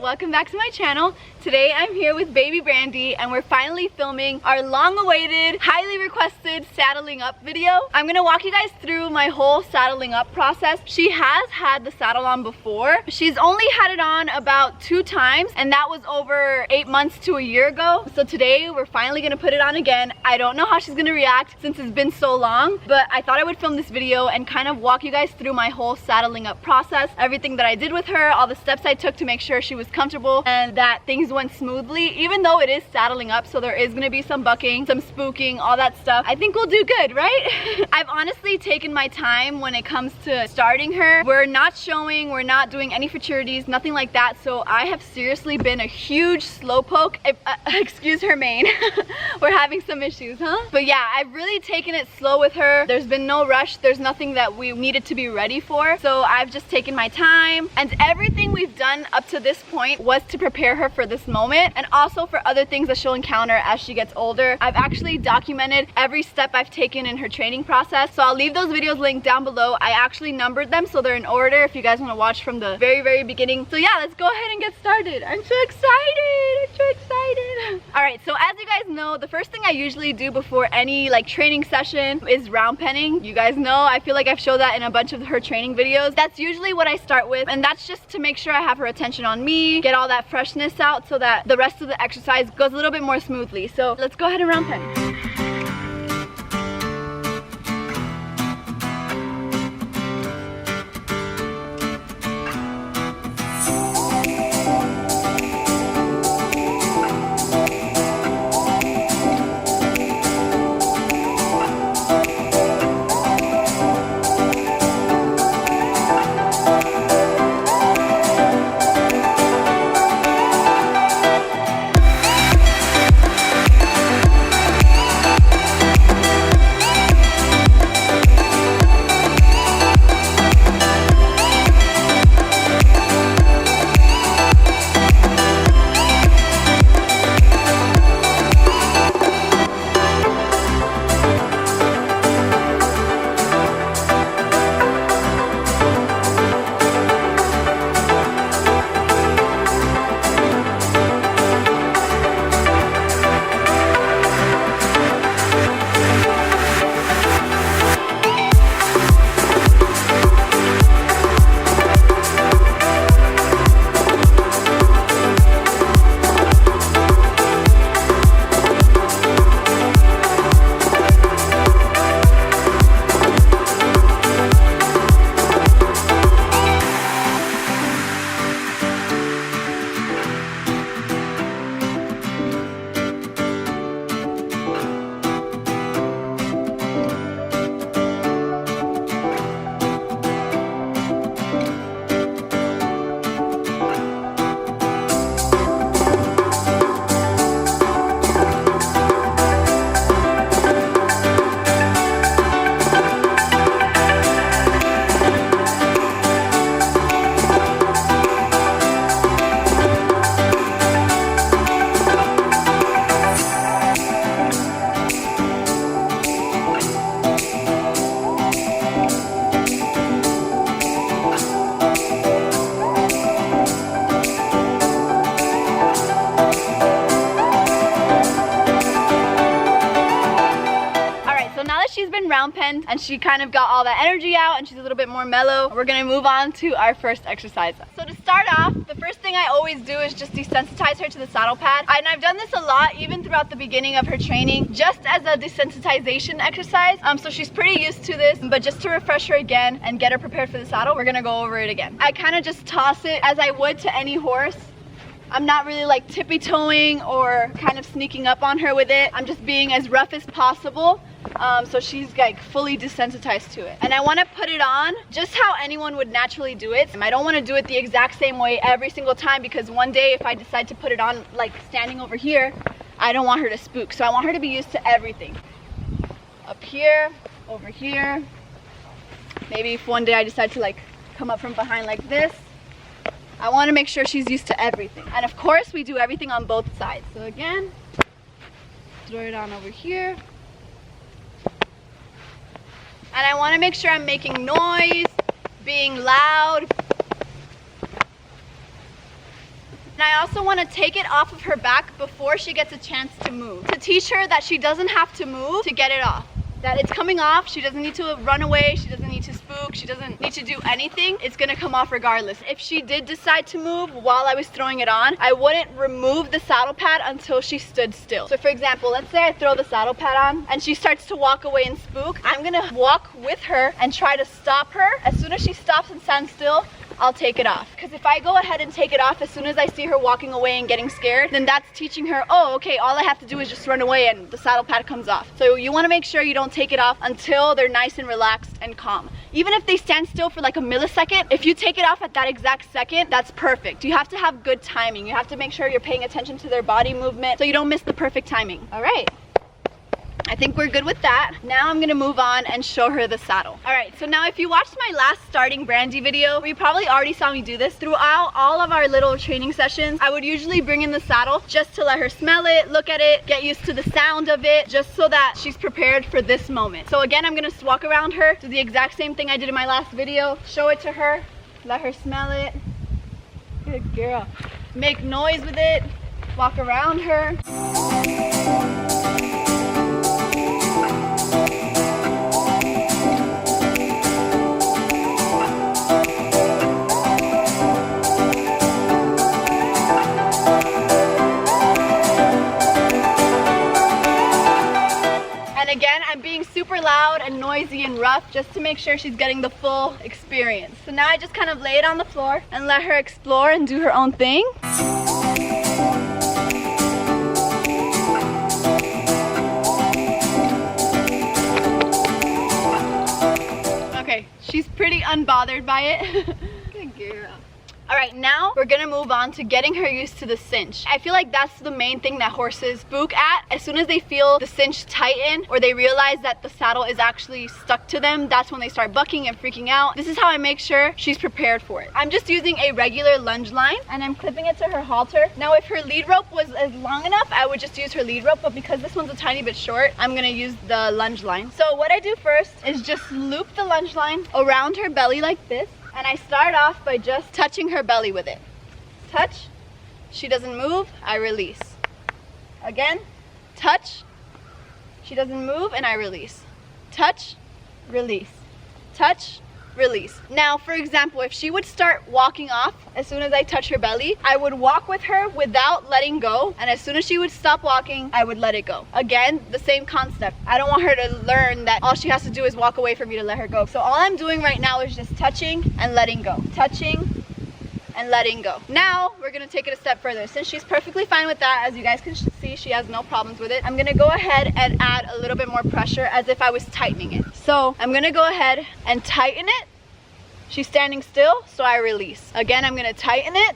welcome back to my channel. Today I'm here with baby Brandy and we're finally filming our long-awaited, highly requested saddling up video. I'm gonna walk you guys through my whole saddling up process. She has had the saddle on before. She's only had it on about 2 times and that was over 8 months to a year ago. So today we're finally gonna put it on again. I don't know how she's gonna react since it's been so long, but I thought I would film this video and kind of walk you guys through my whole saddling up process, everything that I did with her, all the steps I took to make sure she was comfortable and that things went smoothly, even though it is saddling up, so there is going to be some bucking, some spooking, all that stuff. I think we'll do good, right? I've honestly taken my time when it comes to starting her. We're not showing, we're not doing any futurities, nothing like that, so I have seriously been a huge slowpoke. Excuse her mane. We're having some issues, huh? But yeah, I've really taken it slow with her. There's been no rush. There's nothing that we needed to be ready for, so I've just taken my time, and everything we've done up to this point was to prepare her for this moment and also for other things that she'll encounter as she gets older. I've actually documented every step I've taken in her training process, so I'll leave those videos linked down below. I actually numbered them so they're in order if you guys want to watch from the very beginning. So yeah, let's go ahead and get started. I'm so excited. All right, so as you guys know, the first thing I usually do before any like training session is round penning. You guys know, I feel like I've showed that in a bunch of her training videos. That's usually what I start with, and that's just to make sure I have her attention on me, get all that freshness out so that the rest of the exercise goes a little bit more smoothly. So let's go ahead and round pen. She's been round penned and she kind of got all that energy out and she's a little bit more mellow. We're gonna move on to our first exercise. So to start off, the first thing I always do is just desensitize her to the saddle pad. And I've done this a lot even throughout the beginning of her training, just as a desensitization exercise. So she's pretty used to this, but just to refresh her again and get her prepared for the saddle, we're gonna go over it again. I kind of just toss it as I would to any horse. I'm not really like tippy-toeing or kind of sneaking up on her with it. I'm just being as rough as possible. So she's like fully desensitized to it. And I want to put it on just how anyone would naturally do it. I don't want to do it the exact same way every single time, because one day if I decide to put it on like standing over here, I don't want her to spook. So I want her to be used to everything. Up here, over here. Maybe if one day I decide to like come up from behind like this, I want to make sure she's used to everything. And of course we do everything on both sides. So again, throw it on over here. And I want to make sure I'm making noise, being loud. And I also want to take it off of her back before she gets a chance to move, to teach her that she doesn't have to move to get it off. That it's coming off, she doesn't need to run away, she doesn't need to spook, she doesn't need to do anything. It's gonna come off regardless. If she did decide to move while I was throwing it on, I wouldn't remove the saddle pad until she stood still. So for example, let's say I throw the saddle pad on and she starts to walk away and spook. I'm gonna walk with her and try to stop her. As soon as she stops and stands still, I'll take it off. Because if I go ahead and take it off as soon as I see her walking away and getting scared, then that's teaching her, oh, okay, all I have to do is just run away and the saddle pad comes off. So you want to make sure you don't take it off until they're nice and relaxed and calm. Even if they stand still for like a millisecond, if you take it off at that exact second, that's perfect. You have to have good timing. You have to make sure you're paying attention to their body movement so you don't miss the perfect timing. All right. I think we're good with that. Now I'm gonna move on and show her the saddle. All right, so now if you watched my last starting Brandy video, you probably already saw me do this. Throughout all of our little training sessions, I would usually bring in the saddle just to let her smell it, look at it, get used to the sound of it, just so that she's prepared for this moment. So again, I'm gonna walk around her, do the exact same thing I did in my last video, show it to her, let her smell it. Good girl. Make noise with it, walk around her. And again, I'm being super loud and noisy and rough just to make sure she's getting the full experience. So now I just kind of lay it on the floor and let her explore and do her own thing. Okay, she's pretty unbothered by it. Good girl. All right, now we're gonna move on to getting her used to the cinch. I feel like that's the main thing that horses spook at. As soon as they feel the cinch tighten or they realize that the saddle is actually stuck to them, that's when they start bucking and freaking out. This is how I make sure she's prepared for it. I'm just using a regular lunge line and I'm clipping it to her halter. Now, if her lead rope was as long enough, I would just use her lead rope, but because this one's a tiny bit short, I'm gonna use the lunge line. So what I do first is just loop the lunge line around her belly like this. And I start off by just touching her belly with it. Touch, she doesn't move, I release. Again, touch, she doesn't move, and I release. Touch, release. Touch, release. Now, for example, if she would start walking off as soon as I touch her belly, I would walk with her without letting go, and as soon as she would stop walking, I would let it go. Again, the same concept. I don't want her to learn that all she has to do is walk away from me to let her go. So all I'm doing right now is just touching and letting go. Touching and letting go. Now we're gonna take it a step further. Since she's perfectly fine with that, as you guys can see, she has no problems with it. I'm gonna go ahead and add a little bit more pressure as if I was tightening it. So I'm gonna go ahead and tighten it. She's standing still, so I release. Again, I'm gonna tighten it.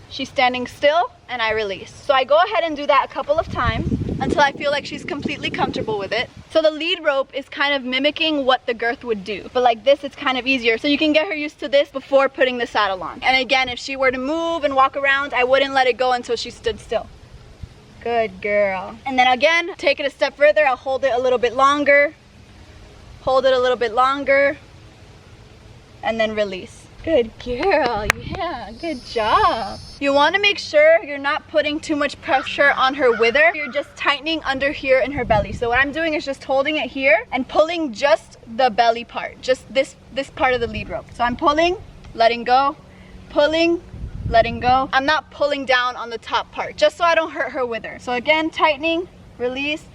She's standing still and I release. So I go ahead and do that a couple of times until I feel like she's completely comfortable with it. So the lead rope is kind of mimicking what the girth would do, but like this, it's kind of easier. So you can get her used to this before putting the saddle on. And again, if she were to move and walk around, I wouldn't let it go until she stood still. Good girl. And then again, take it a step further. I'll hold it a little bit longer. Hold it a little bit longer. And then release. Good girl, yeah, good job. You want to make sure you're not putting too much pressure on her wither. You're just tightening under here in her belly. So what I'm doing is just holding it here and pulling just the belly part, just this part of the lead rope. So I'm pulling, letting go, pulling, letting go. I'm not pulling down on the top part, just so I don't hurt her wither. So again, tightening, release,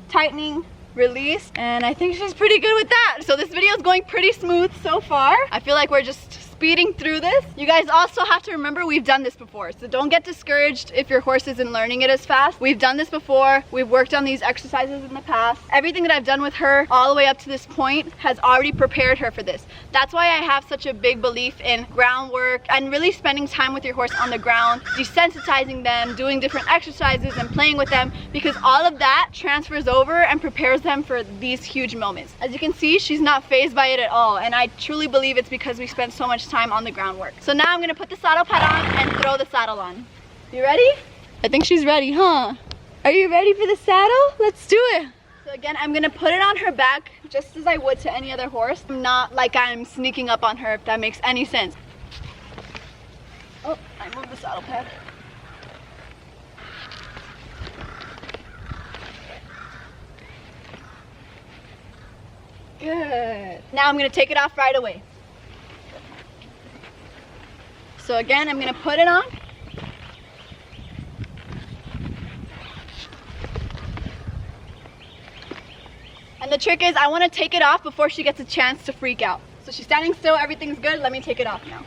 tightening, release, and I think she's pretty good with that. So this video is going pretty smooth so far. I feel like we're just speeding through this. You guys also have to remember we've done this before, so don't get discouraged if your horse isn't learning it as fast. We've done this before. We've worked on these exercises in the past. Everything that I've done with her all the way up to this point has already prepared her for this. That's why I have such a big belief in groundwork and really spending time with your horse on the ground, desensitizing them, doing different exercises and playing with them, because all of that transfers over and prepares them for these huge moments. As you can see, she's not fazed by it at all, and I truly believe it's because we spend so much time on the groundwork. So now I'm gonna put the saddle pad on and throw the saddle on. You ready? I think she's ready, huh? Are you ready for the saddle? Let's do it. So again, I'm gonna put it on her back just as I would to any other horse. Not like I'm sneaking up on her, if that makes any sense. Oh, I moved the saddle pad. Good. Now I'm gonna take it off right away. So again, I'm gonna put it on. And the trick is I wanna take it off before she gets a chance to freak out. So she's standing still, everything's good, let me take it off now.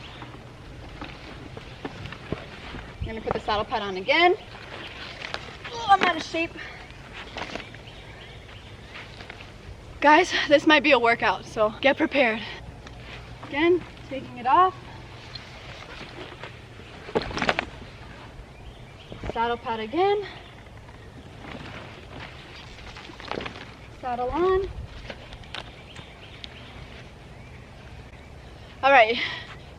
I'm gonna put the saddle pad on again. Oh, I'm out of shape. Guys, this might be a workout, so get prepared. Again, taking it off. Saddle pad again. Saddle on. All right.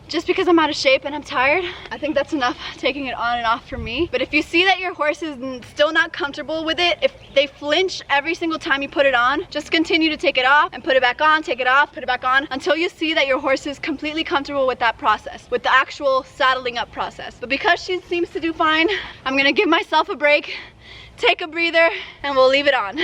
Just because I'm out of shape and I'm tired, I think that's enough taking it on and off for me. But if you see that your horse is still not comfortable with it, if they flinch every single time you put it on, just continue to take it off and put it back on, take it off, put it back on, until you see that your horse is completely comfortable with that process, with the actual saddling up process. But because she seems to do fine, I'm gonna give myself a break, take a breather, and we'll leave it on.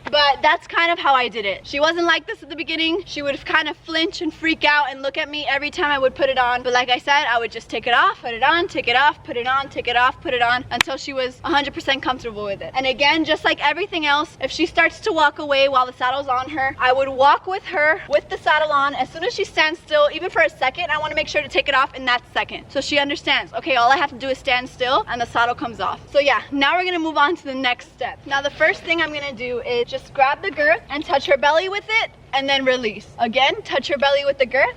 But that's kind of how I did it. She wasn't like this at the beginning. She would kind of flinch and freak out and look at me every time I would put it on. But like I said, I would just take it off, put it on, take it off, put it on, take it off, put it on, until she was 100% comfortable with it. And again, just like everything else, if she starts to walk away while the saddle's on her, I would walk with her with the saddle on. As soon as she stands still, even for a second, I want to make sure to take it off in that second. So she understands, okay, all I have to do is stand still and the saddle comes off. So yeah, now we're gonna move on to the next step. Now the first thing I'm gonna do is just grab the girth and touch her belly with it and then release. Again, touch her belly with the girth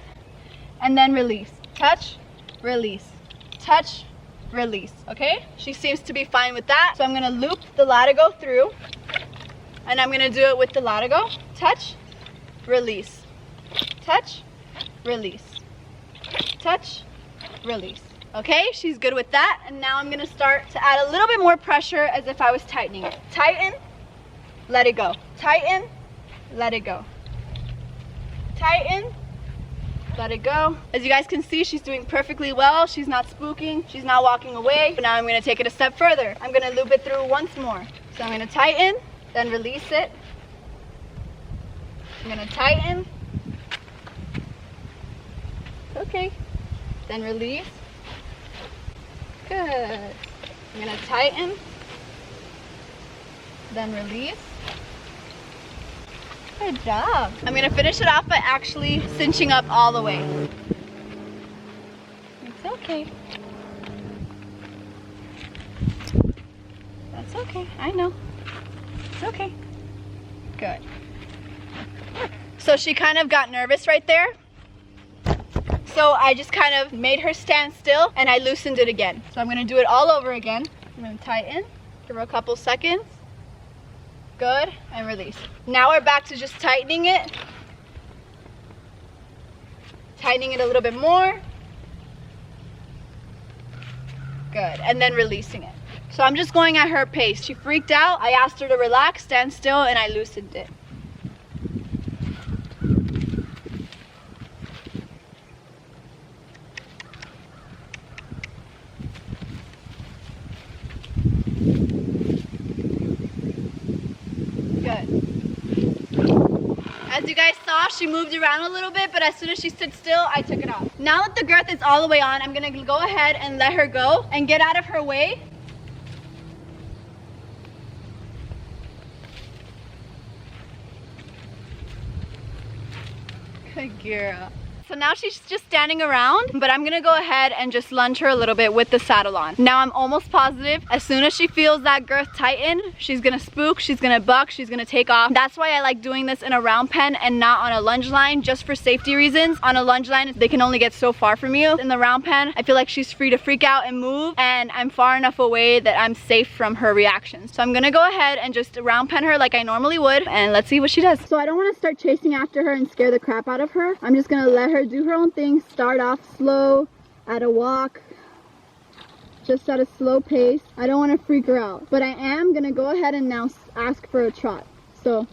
and then release. Touch, release, touch, release, okay? She seems to be fine with that. So I'm gonna loop the latigo through and I'm gonna do it with the latigo. Touch, release, touch, release, touch, release. Okay, she's good with that. And now I'm gonna start to add a little bit more pressure as if I was tightening it. Tighten, let it go. Tighten, let it go. Tighten, let it go. As you guys can see, she's doing perfectly well. She's not spooking, she's not walking away. But now I'm gonna take it a step further. I'm gonna loop it through once more. So I'm gonna tighten, then release it. I'm gonna tighten. Okay, then release. Good. I'm gonna tighten, then release. Good job. I'm gonna finish it off by actually cinching up all the way. It's okay. That's okay, I know. It's okay. Good. So she kind of got nervous right there. So I just kind of made her stand still and I loosened it again. So I'm gonna do it all over again. I'm gonna tighten, give her a couple seconds. Good, and release. Now we're back to just tightening it. Tightening it a little bit more. Good, and then releasing it. So I'm just going at her pace. She freaked out, I asked her to relax, stand still, and I loosened it. As you guys saw, she moved around a little bit, but as soon as she stood still, I took it off. Now that the girth is all the way on, I'm gonna go ahead and let her go and get out of her way. Good girl. So now she's just standing around, but I'm gonna go ahead and just lunge her a little bit with the saddle on. Now I'm almost positive as soon as she feels that girth tighten, she's gonna spook, she's gonna buck, she's gonna take off. That's why I like doing this in a round pen and not on a lunge line, just for safety reasons. On a lunge line, they can only get so far from you. In the round pen, I feel like she's free to freak out and move, and I'm far enough away that I'm safe from her reactions. So I'm gonna go ahead and just round pen her like I normally would, and let's see what she does. So I don't wanna start chasing after her and scare the crap out of her. I'm just gonna let her do her own thing, start off slow, at a walk, just at a slow pace. I don't want to freak her out, but I am gonna go ahead and now ask for a trot. So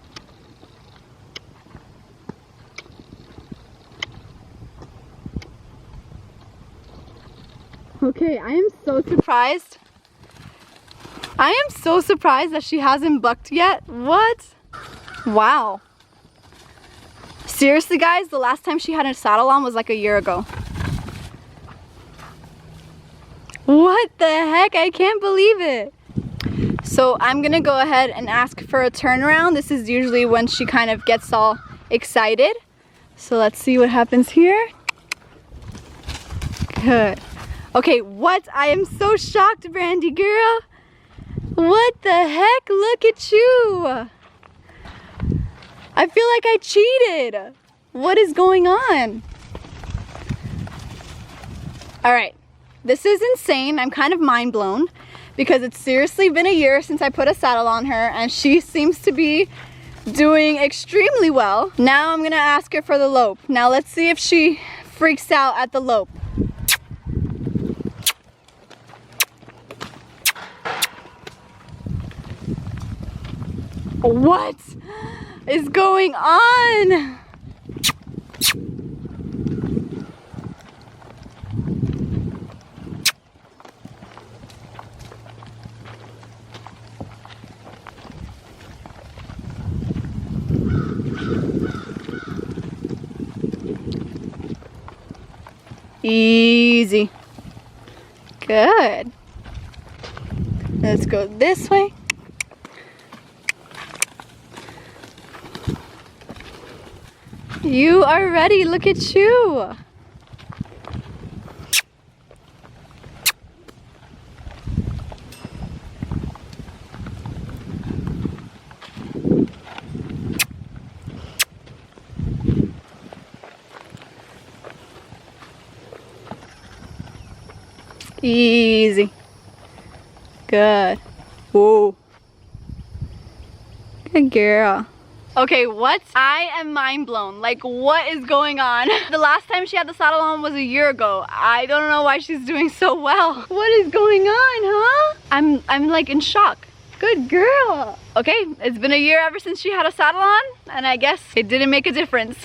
Okay, I am so surprised. I am so surprised that she hasn't bucked yet. What? Wow. Seriously, guys, the last time she had a saddle on was like a year ago. What the heck? I can't believe it. So I'm gonna go ahead and ask for a turnaround. This is usually when she kind of gets all excited. So let's see what happens here. Good. Okay, what? I am so shocked, Brandy girl. What the heck? Look at you. I feel like I cheated. What is going on? All right, this is insane. I'm kind of mind blown because it's seriously been a year since I put a saddle on her and she seems to be doing extremely well. Now I'm gonna ask her for the lope. Now let's see if she freaks out at the lope. What is going on? Easy. Good. Let's go this way. You are ready. Look at you. Easy. Good. Whoa. Good girl. Okay, what? I am mind blown. Like, what is going on? The last time she had the saddle on was a year ago. I don't know why she's doing so well. What is going on, huh? I'm like in shock. Good girl. Okay, it's been a year ever since she had a saddle on, and I guess it didn't make a difference.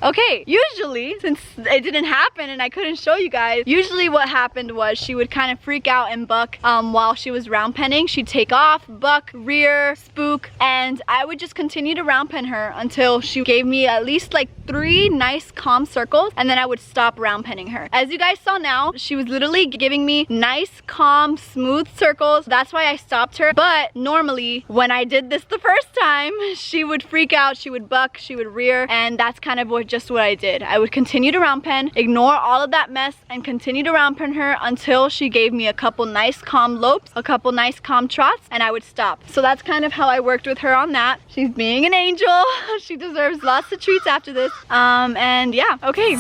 Okay, usually, since it didn't happen and I couldn't show you guys, usually what happened was she would kind of freak out and buck while she was round penning. She'd take off, buck, rear, spook, and I would just continue to round pen her until she gave me at least like 3 nice calm circles, and then I would stop round penning her. As you guys saw now, she was literally giving me nice, calm, smooth circles. That's why I stopped her. But normally, when I did this the first time, she would freak out, she would buck, she would rear, and that's kind of just what I did. I would continue to round pen, ignore all of that mess, and continue to round pen her until she gave me a couple nice calm lopes, a couple nice calm trots, and I would stop. So that's kind of how I worked with her on that. She's being an angel. She deserves lots of treats after this. And yeah, okay.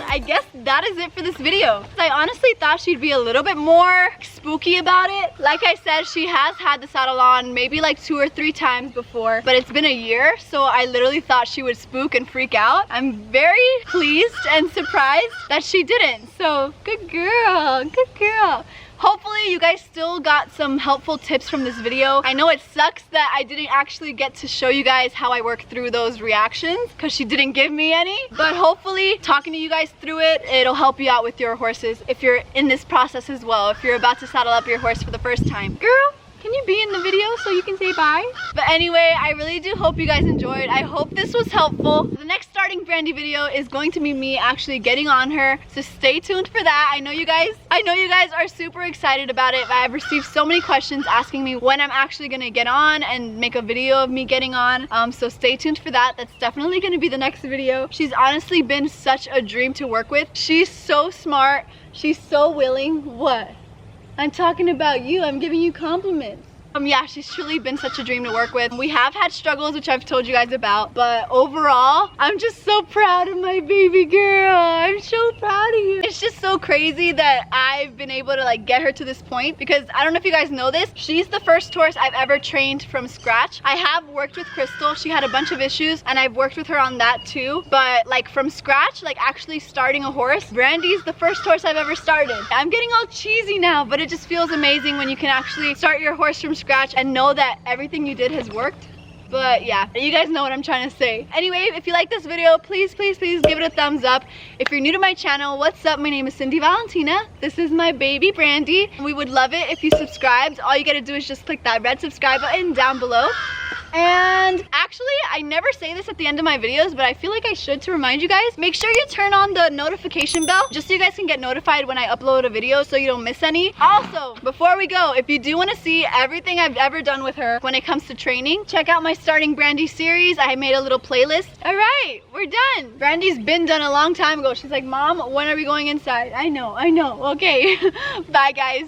I guess that is it for this video. I honestly thought she'd be a little bit more spooky about it. Like I said, she has had the saddle on maybe like 2 or 3 times before, but it's been a year, so I literally thought she would spook and freak out. I'm very pleased and surprised that she didn't. So good girl, good girl. Hopefully you guys still got some helpful tips from this video. I know it sucks that I didn't actually get to show you guys how I work through those reactions because she didn't give me any, but hopefully talking to you guys through it, it'll help you out with your horses if you're in this process as well, if you're about to saddle up your horse for the first time. Girl, can you be in the video so you can say bye? But anyway, I really do hope you guys enjoyed. I hope this was helpful. The next starting Brandy video is going to be me actually getting on her, so stay tuned for that. I know you guys are super excited about it. I've received so many questions asking me when I'm actually gonna get on and make a video of me getting on. So stay tuned for that. That's definitely gonna be the next video. She's honestly been such a dream to work with. She's so smart. She's so willing. What? I'm talking about you. I'm giving you compliments. Yeah, she's truly been such a dream to work with. We have had struggles, which I've told you guys about, but overall, I'm just so proud of my baby girl. I'm so proud of you. It's just so crazy that I've been able to like get her to this point, because I don't know if you guys know this, she's the first horse I've ever trained from scratch. I have worked with Crystal. She had a bunch of issues and I've worked with her on that too, but like from scratch, like actually starting a horse, Brandy's the first horse I've ever started. I'm getting all cheesy now, but it just feels amazing when you can actually start your horse from scratch and know that everything you did has worked. But yeah, you guys know what I'm trying to say. Anyway, if you like this video, please give it a thumbs up. If you're new to my channel, what's up? My name is Cindy Valentina. This is my baby Brandy. We would love it if you subscribed. All you gotta do is just click that red subscribe button down below. And actually, I never say this at the end of my videos, but I feel like I should to remind you guys. Make sure you turn on the notification bell just so you guys can get notified when I upload a video so you don't miss any. Also, before we go, if you do want to see everything I've ever done with her when it comes to training, check out my Starting Brandy series. I made a little playlist. All right, we're done. Brandy's been done a long time ago. She's like, Mom, when are we going inside? I know. Okay. Bye, guys.